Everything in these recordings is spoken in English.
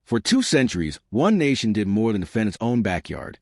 For 2 centuries, one nation did more than defend its own backyard.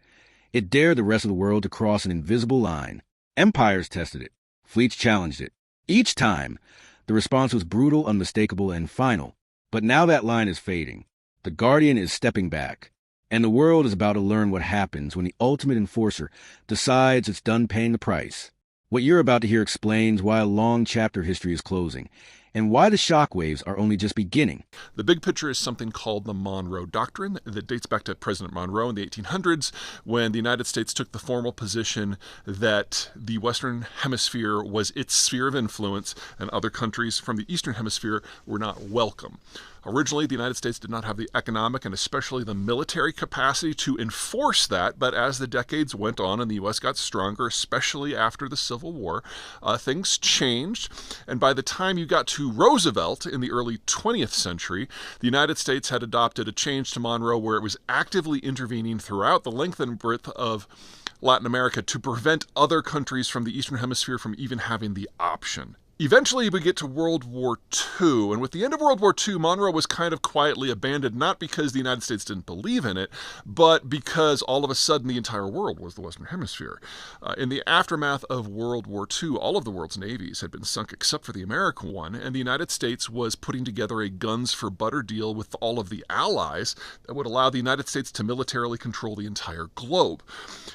It dared the rest of the world to cross an invisible line. Empires tested it. Fleets challenged it. Each time, the response was brutal, unmistakable, and final. But now that line is fading. The Guardian is stepping back. And the world is about to learn what happens when the ultimate enforcer decides it's done paying the price. What you're about to hear explains why a long chapter history is closing, and why the shockwaves are only just beginning. The big picture is something called the Monroe Doctrine that dates back to President Monroe in the 1800s, when the United States took the formal position that the Western Hemisphere was its sphere of influence and other countries from the Eastern Hemisphere were not welcome. Originally, the United States did not have the economic and especially the military capacity to enforce that, but as the decades went on and the U.S. got stronger, especially after the Civil War, things changed. And by the time you got to Roosevelt in the early 20th century, the United States had adopted a change to Monroe where it was actively intervening throughout the length and breadth of Latin America to prevent other countries from the Eastern Hemisphere from even having the option. Eventually, we get to World War II, and with the end of World War II, Monroe was kind of quietly abandoned, not because the United States didn't believe in it, but because all of a sudden the entire world was the Western Hemisphere. In the aftermath of World War II, all of the world's navies had been sunk except for the American one, and the United States was putting together a guns for butter deal with all of the allies that would allow the United States to militarily control the entire globe.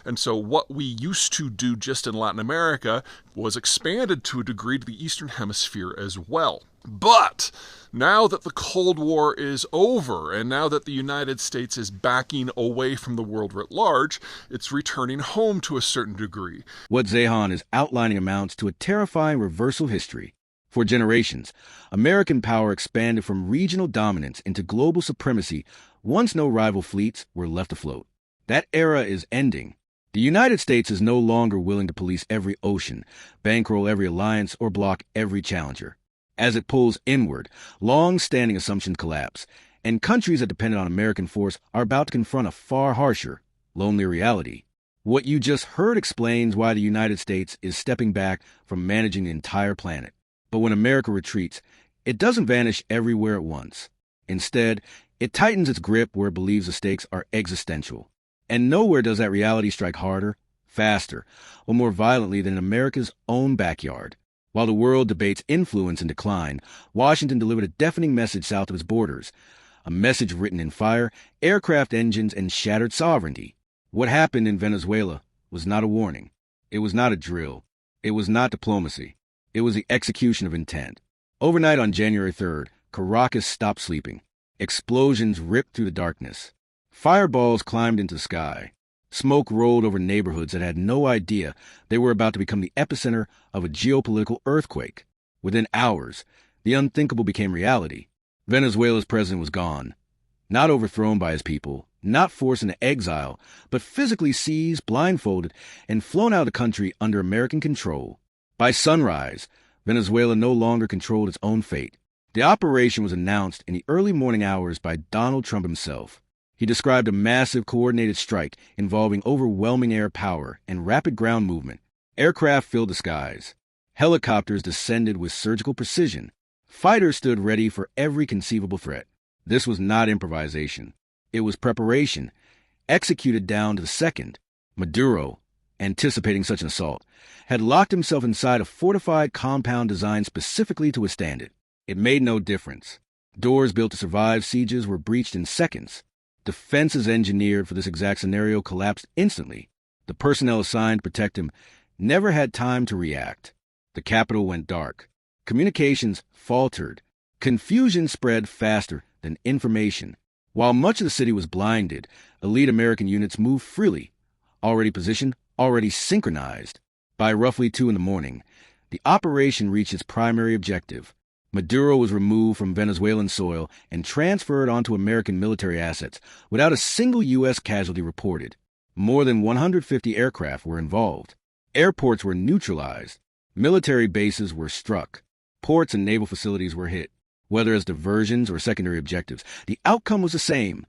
And so what we used to do just in Latin America was expanded to a degree to the Eastern Hemisphere as well. But now that the Cold War is over, and now that the United States is backing away from the world writ large, it's returning home to a certain degree. What Zeihan is outlining amounts to a terrifying reversal history. For generations, American power expanded from regional dominance into global supremacy once no rival fleets were left afloat. That era is ending. The United States is no longer willing to police every ocean, bankroll every alliance, or block every challenger. As it pulls inward, long-standing assumptions collapse, and countries that depended on American force are about to confront a far harsher, lonelier reality. What you just heard explains why the United States is stepping back from managing the entire planet. But when America retreats, it doesn't vanish everywhere at once. Instead, it tightens its grip where it believes the stakes are existential. And nowhere does that reality strike harder, faster, or more violently than in America's own backyard. While the world debates influence and decline, Washington delivered a deafening message south of its borders, a message written in fire, aircraft engines, and shattered sovereignty. What happened in Venezuela was not a warning. It was not a drill. It was not diplomacy. It was the execution of intent. Overnight on January 3rd, Caracas stopped sleeping. Explosions ripped through the darkness. Fireballs climbed into the sky. Smoke rolled over neighborhoods that had no idea they were about to become the epicenter of a geopolitical earthquake. Within hours, the unthinkable became reality. Venezuela's president was gone. Not overthrown by his people, not forced into exile, but physically seized, blindfolded, and flown out of the country under American control. By sunrise, Venezuela no longer controlled its own fate. The operation was announced in the early morning hours by Donald Trump himself. He described a massive coordinated strike involving overwhelming air power and rapid ground movement. Aircraft filled the skies. Helicopters descended with surgical precision. Fighters stood ready for every conceivable threat. This was not improvisation. It was preparation, executed down to the second. Maduro, anticipating such an assault, had locked himself inside a fortified compound designed specifically to withstand it. It made no difference. Doors built to survive sieges were breached in seconds. Defenses engineered for this exact scenario collapsed instantly. The personnel assigned to protect him never had time to react. The capital went dark. Communications faltered. Confusion spread faster than information. While much of the city was blinded, elite American units moved freely, already positioned, already synchronized. By roughly 2 a.m, the operation reached its primary objective. Maduro was removed from Venezuelan soil and transferred onto American military assets without a single U.S. casualty reported. More than 150 aircraft were involved. Airports were neutralized. Military bases were struck. Ports and naval facilities were hit. Whether as diversions or secondary objectives, the outcome was the same.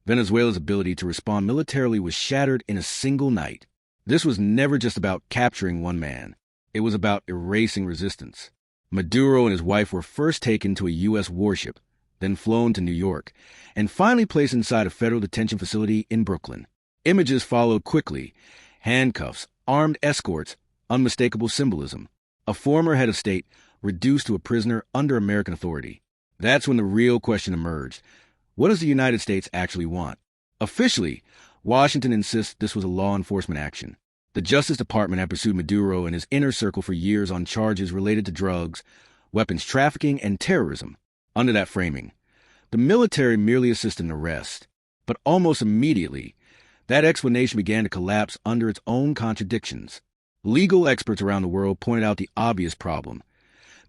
Venezuela's ability to respond militarily was shattered in a single night. This was never just about capturing one man. It was about erasing resistance. Maduro and his wife were first taken to a U.S. warship, then flown to New York, and finally placed inside a federal detention facility in Brooklyn. Images followed quickly: handcuffs, armed escorts, unmistakable symbolism. A former head of state reduced to a prisoner under American authority. That's when the real question emerged. What does the United States actually want? Officially, Washington insists this was a law enforcement action. The Justice Department had pursued Maduro and his inner circle for years on charges related to drugs, weapons trafficking, and terrorism. Under that framing, the military merely assisted in arrest. But almost immediately, that explanation began to collapse under its own contradictions. Legal experts around the world pointed out the obvious problem.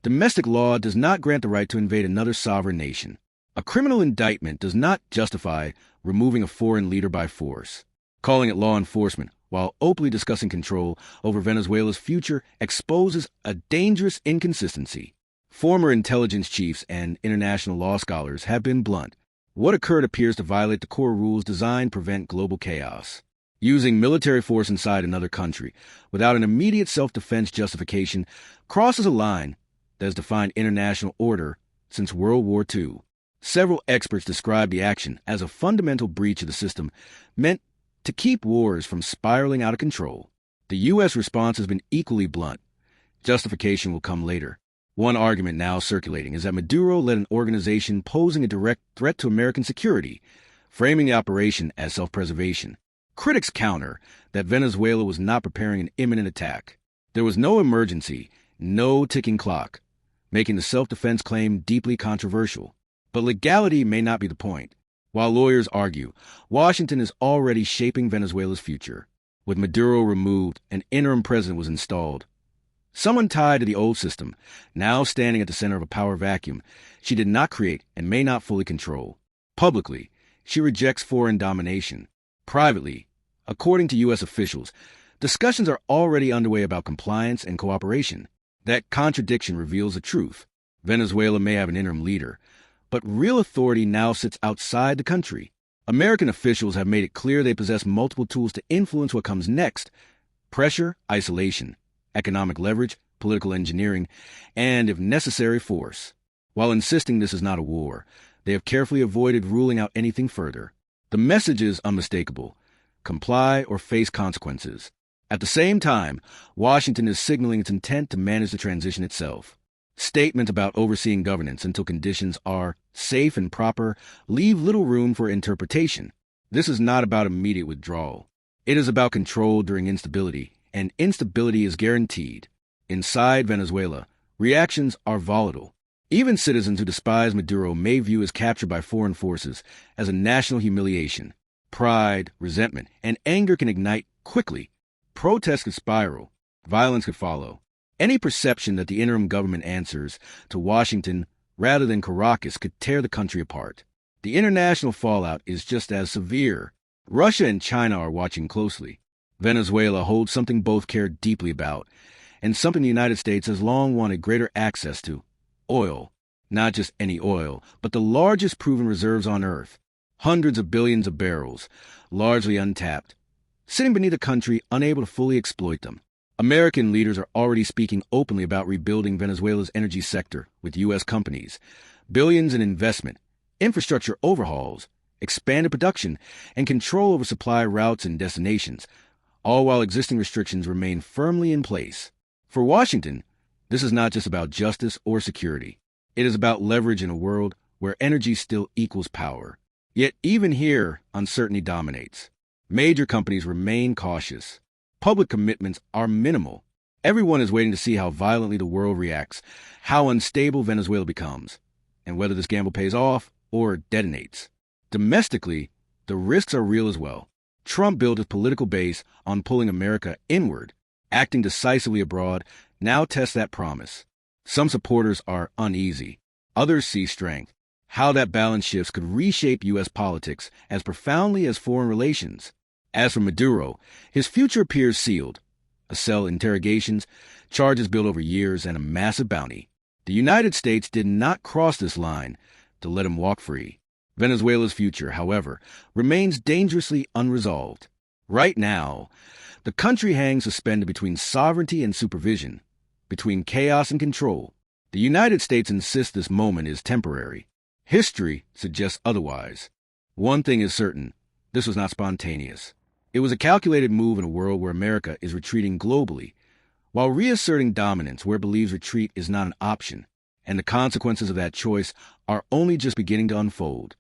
Domestic law does not grant the right to invade another sovereign nation. A criminal indictment does not justify removing a foreign leader by force. Calling it law enforcement while openly discussing control over Venezuela's future exposes a dangerous inconsistency. Former intelligence chiefs and international law scholars have been blunt. What occurred appears to violate the core rules designed to prevent global chaos. Using military force inside another country without an immediate self-defense justification crosses a line that has defined international order since World War II. Several experts describe the action as a fundamental breach of the system meant to keep wars from spiraling out of control. The U.S. response has been equally blunt. Justification will come later. One argument now circulating is that Maduro led an organization posing a direct threat to American security, framing the operation as self-preservation. Critics counter that Venezuela was not preparing an imminent attack. There was no emergency, no ticking clock, making the self-defense claim deeply controversial. But legality may not be the point. While lawyers argue, Washington is already shaping Venezuela's future. With Maduro removed, an interim president was installed. Someone tied to the old system, now standing at the center of a power vacuum she did not create and may not fully control. Publicly, she rejects foreign domination. Privately, according to U.S. officials, discussions are already underway about compliance and cooperation. That contradiction reveals the truth. Venezuela may have an interim leader, but real authority now sits outside the country. American officials have made it clear they possess multiple tools to influence what comes next: pressure, isolation, economic leverage, political engineering, and, if necessary, force. While insisting this is not a war, they have carefully avoided ruling out anything further. The message is unmistakable: comply or face consequences. At the same time, Washington is signaling its intent to manage the transition itself. Statements about overseeing governance until conditions are safe and proper leave little room for interpretation. This is not about immediate withdrawal. It is about control during instability, and instability is guaranteed. Inside Venezuela, reactions are volatile. Even citizens who despise Maduro may view his capture by foreign forces as a national humiliation. Pride, resentment, and anger can ignite quickly. Protests could spiral. Violence could follow. Any perception that the interim government answers to Washington rather than Caracas could tear the country apart. The international fallout is just as severe. Russia and China are watching closely. Venezuela holds something both care deeply about, and something the United States has long wanted greater access to: oil. Not just any oil, but the largest proven reserves on Earth. Hundreds of billions of barrels, largely untapped, sitting beneath a country unable to fully exploit them. American leaders are already speaking openly about rebuilding Venezuela's energy sector with U.S. companies, billions in investment, infrastructure overhauls, expanded production, and control over supply routes and destinations, all while existing restrictions remain firmly in place. For Washington, this is not just about justice or security. It is about leverage in a world where energy still equals power. Yet even here, uncertainty dominates. Major companies remain cautious. Public commitments are minimal. Everyone is waiting to see how violently the world reacts, how unstable Venezuela becomes, and whether this gamble pays off or detonates. Domestically, the risks are real as well. Trump built his political base on pulling America inward. Acting decisively abroad now tests that promise. Some supporters are uneasy. Others see strength. How that balance shifts could reshape U.S. politics as profoundly as foreign relations. As for Maduro, his future appears sealed. A cell interrogations, charges built over years, and a massive bounty. The United States did not cross this line to let him walk free. Venezuela's future, however, remains dangerously unresolved. Right now, the country hangs suspended between sovereignty and supervision, between chaos and control. The United States insists this moment is temporary. History suggests otherwise. One thing is certain, this was not spontaneous. It was a calculated move in a world where America is retreating globally, while reasserting dominance where it believes retreat is not an option, and the consequences of that choice are only just beginning to unfold.